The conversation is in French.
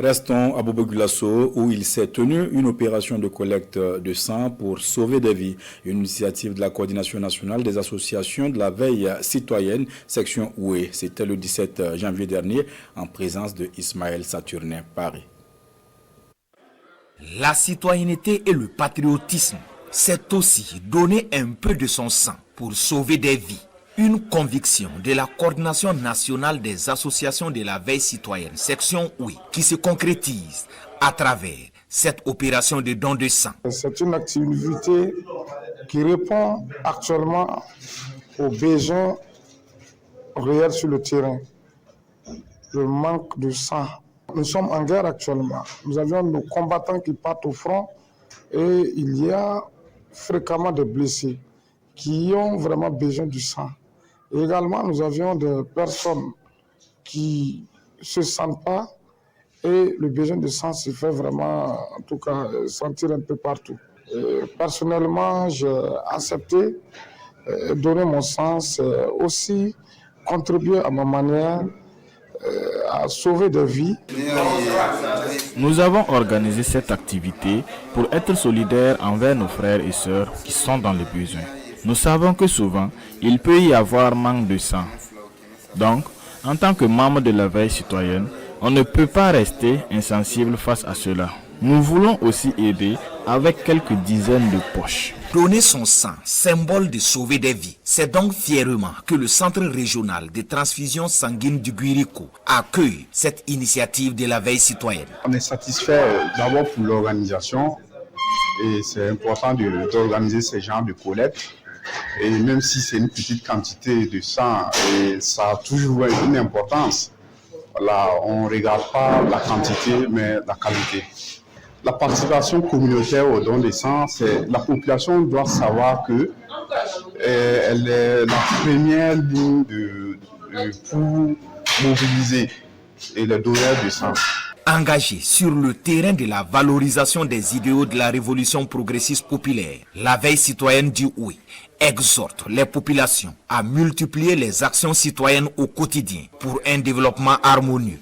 Restons à Bobo-Gulasso où il s'est tenu une opération de collecte de sang pour sauver des vies. Une initiative de la coordination nationale des associations de la veille citoyenne, section Oué. C'était le 17 janvier dernier en présence de Ismaël Saturnin, Paris. La citoyenneté et le patriotisme, c'est aussi donner un peu de son sang pour sauver des vies. Une conviction de la coordination nationale des associations de la veille citoyenne, section Oui, qui se concrétise à travers cette opération de don de sang. C'est une activité qui répond actuellement aux besoins réels sur le terrain. Le manque de sang. Nous sommes en guerre actuellement. Nous avions nos combattants qui partent au front et il y a fréquemment des blessés qui ont vraiment besoin du sang. Et également, nous avions des personnes qui ne se sentent pas et le besoin de sang se fait vraiment, en tout cas, sentir un peu partout. Et personnellement, j'ai accepté donner mon sang, aussi contribuer à ma manière à sauver des vies. Nous avons organisé cette activité pour être solidaires envers nos frères et sœurs qui sont dans les besoins. Nous savons que souvent, il peut y avoir manque de sang. Donc, en tant que membre de la veille citoyenne, on ne peut pas rester insensible face à cela. Nous voulons aussi aider avec quelques dizaines de poches. Donner son sang, symbole de sauver des vies. C'est donc fièrement que le Centre régional de transfusion sanguine du Guirico accueille cette initiative de la veille citoyenne. On est satisfait d'abord pour l'organisation et c'est important d'organiser ce genre de collecte. Et même si c'est une petite quantité de sang, et ça a toujours une importance. Là, on ne regarde pas la quantité, mais la qualité. La participation communautaire au don de sang, la population doit savoir que elle est la première ligne pour mobiliser et les donneurs de sang. Engagé sur le terrain de la valorisation des idéaux de la révolution progressiste populaire, la veille citoyenne du Oui exhorte les populations à multiplier les actions citoyennes au quotidien pour un développement harmonieux.